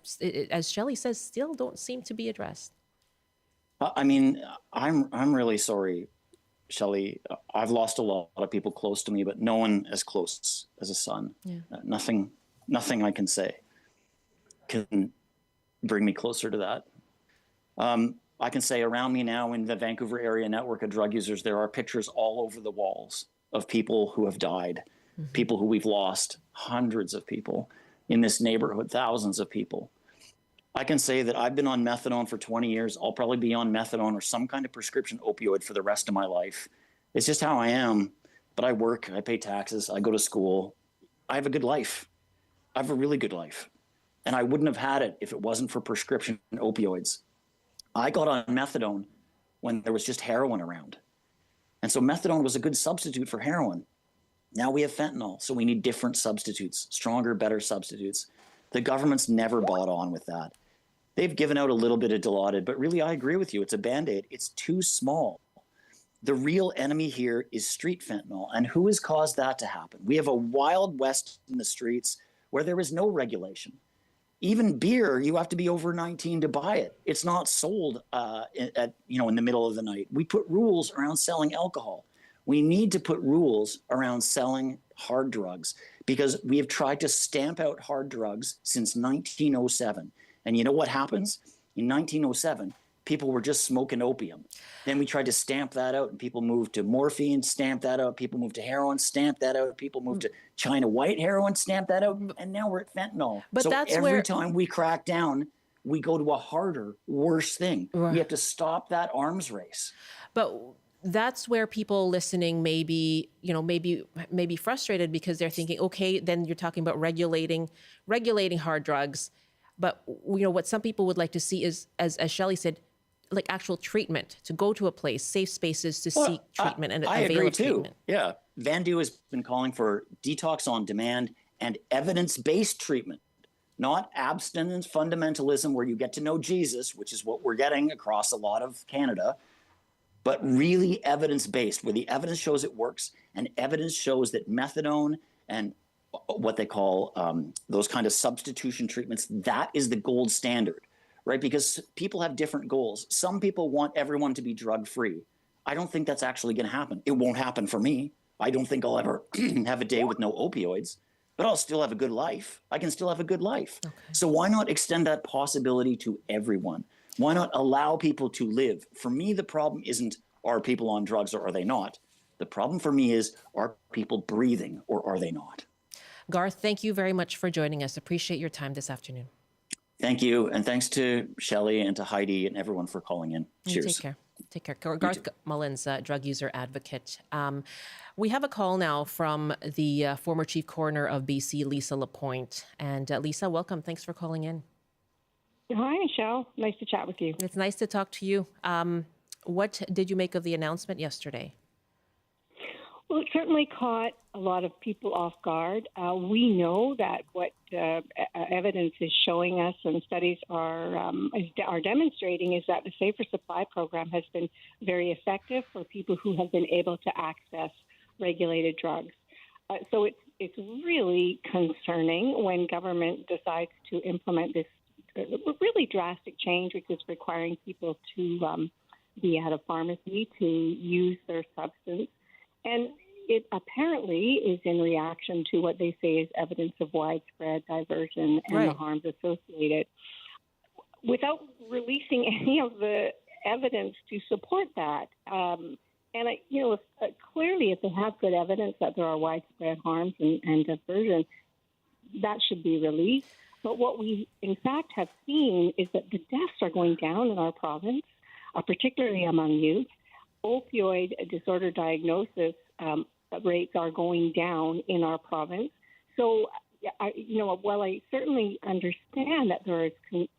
as Shelley says, still don't seem to be addressed? I mean, I'm really sorry, Shelley. I've lost a lot of people close to me, but no one as close as a son. Yeah. Nothing I can say can bring me closer to that. I can say around me now in the Vancouver area network of drug users, there are pictures all over the walls of people who have died, people who we've lost, hundreds of people in this neighborhood, thousands of people. I can say that I've been on methadone for 20 years. I'll probably be on methadone or some kind of prescription opioid for the rest of my life. It's just how I am. But I work, I pay taxes, I go to school. I have a good life. I have a really good life. And I wouldn't have had it if it wasn't for prescription opioids. I got on methadone when there was just heroin around. And so methadone was a good substitute for heroin. Now we have fentanyl, so we need different substitutes, stronger, better substitutes. The government's never bought on with that. They've given out a little bit of Dilaudid, but really I agree with you. It's a Band-Aid. It's too small. The real enemy here is street fentanyl. And who has caused that to happen? We have a wild west in the streets where there is no regulation. Even beer, you have to be over 19 to buy it. It's not sold in the middle of the night. We put rules around selling alcohol. We need to put rules around selling hard drugs because we have tried to stamp out hard drugs since 1907. And you know what happens? In 1907, people were just smoking opium. Then we tried to stamp that out and people moved to morphine, stamp that out. People moved to heroin, stamp that out. People moved to China white heroin, stamp that out. And now we're at fentanyl. But so that's every where... time we crack down, we go to a harder, worse thing. Right. We have to stop that arms race. But that's where people listening may be frustrated because they're thinking, okay, then you're talking about regulating hard drugs. But what some people would like to see is, as Shelley said, like actual treatment, to go to a place, safe spaces to seek treatment and I avail agree of treatment. Too. Yeah. Vandu has been calling for detox on demand and evidence-based treatment, not abstinence fundamentalism where you get to know Jesus, which is what we're getting across a lot of Canada, but really evidence-based, where the evidence shows it works and evidence shows that methadone and what they call those kind of substitution treatments, that is the gold standard, right? Because people have different goals. Some people want everyone to be drug-free. I don't think that's actually going to happen. It won't happen for me. I don't think I'll ever have a day with no opioids, but I'll still have a good life. I can still have a good life. Okay. So why not extend that possibility to everyone? Why not allow people to live? For me, the problem isn't are people on drugs or are they not? The problem for me is are people breathing or are they not? Garth, thank you very much for joining us. Appreciate your time this afternoon. Thank you. And thanks to Shelley and to Heidi and everyone for calling in. Cheers. Take care. Take care. Garth Mullins, drug user advocate. We have a call now from the former chief coroner of BC, Lisa Lapointe. And Lisa, welcome. Thanks for calling in. Hi, Michelle. Nice to chat with you. It's nice to talk to you. What did you make of the announcement yesterday? Well, it certainly caught a lot of people off guard. We know that what evidence is showing us and studies are demonstrating is that the Safer Supply program has been very effective for people who have been able to access regulated drugs. So it's really concerning when government decides to implement this really drastic change, which is requiring people to be at a pharmacy to use their substance. And it apparently is in reaction to what they say is evidence of widespread diversion and the harms associated, without releasing any of the evidence to support that. Clearly, if they have good evidence that there are widespread harms and diversion, that should be released. But what we, in fact, have seen is that the deaths are going down in our province, particularly among youth. Opioid disorder diagnosis rates are going down in our province. So, while I certainly understand that there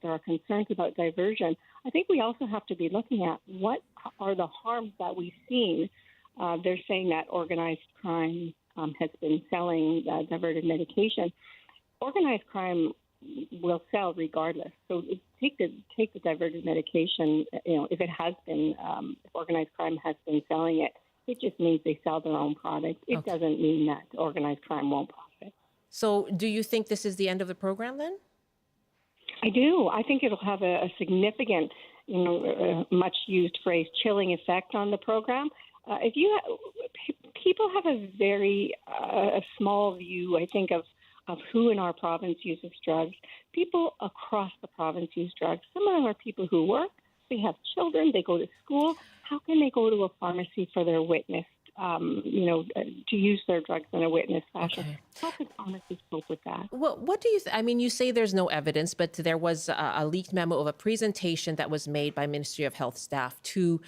are concerns about diversion, I think we also have to be looking at what are the harms that we've seen. They're saying that organized crime has been selling diverted medication. organized crime will sell regardless. So take the diverted medication. If it has been, if organized crime has been selling it, it just means they sell their own product. It doesn't mean that organized crime won't profit. So do you think this is the end of the program then? I do. I think it'll have a significant, much used phrase, chilling effect on the program. People have a very small view, I think, of who in our province uses drugs. People across the province use drugs. Some of them are people who work, they have children, they go to school. How can they go to a pharmacy for their witness, to use their drugs in a witness fashion? Okay. How can pharmacists cope with that? Well, what do you you say there's no evidence, but there was a leaked memo of a presentation that was made by Ministry of Health staff to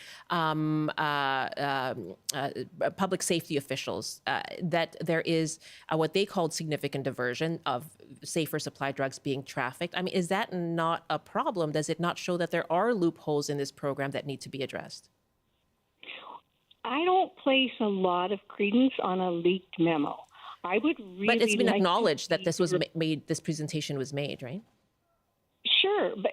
public safety officials that there is what they called significant diversion of safer supply drugs being trafficked. Is that not a problem? Does it not show that there are loopholes in this program that need to be addressed? I don't place a lot of credence on a leaked memo. I would really But it's been like acknowledged that this was made. This presentation was made, right? Sure, but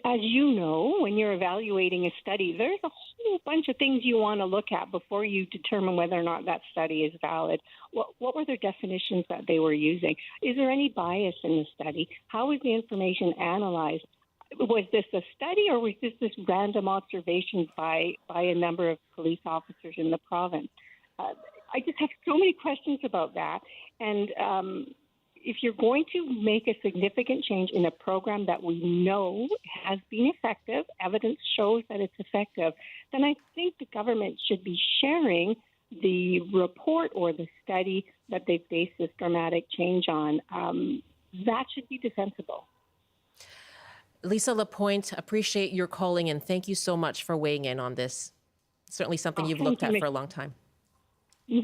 as you know, when you're evaluating a study, there's a whole bunch of things you want to look at before you determine whether or not that study is valid. What were their definitions that they were using? Is there any bias in the study? How was the information analyzed? Was this a study or was this random observations by a number of police officers in the province? I just have so many questions about that. And if you're going to make a significant change in a program that we know has been effective, evidence shows that it's effective, then I think the government should be sharing the report or the study that they based this dramatic change on. That should be defensible. Lisa Lapointe, appreciate your calling in. Thank you so much for weighing in on this. Certainly something you've looked at for a long time.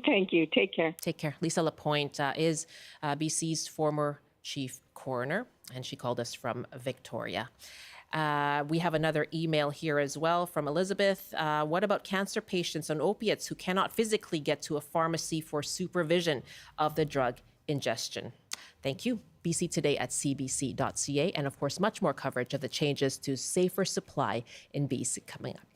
Thank you. Take care. Take care. Lisa Lapointe is BC's former chief coroner, and she called us from Victoria. We have another email here as well from Elizabeth. What about cancer patients on opiates who cannot physically get to a pharmacy for supervision of the drug ingestion? Thank you. BC Today at cbc.ca, and of course, much more coverage of the changes to safer supply in BC coming up.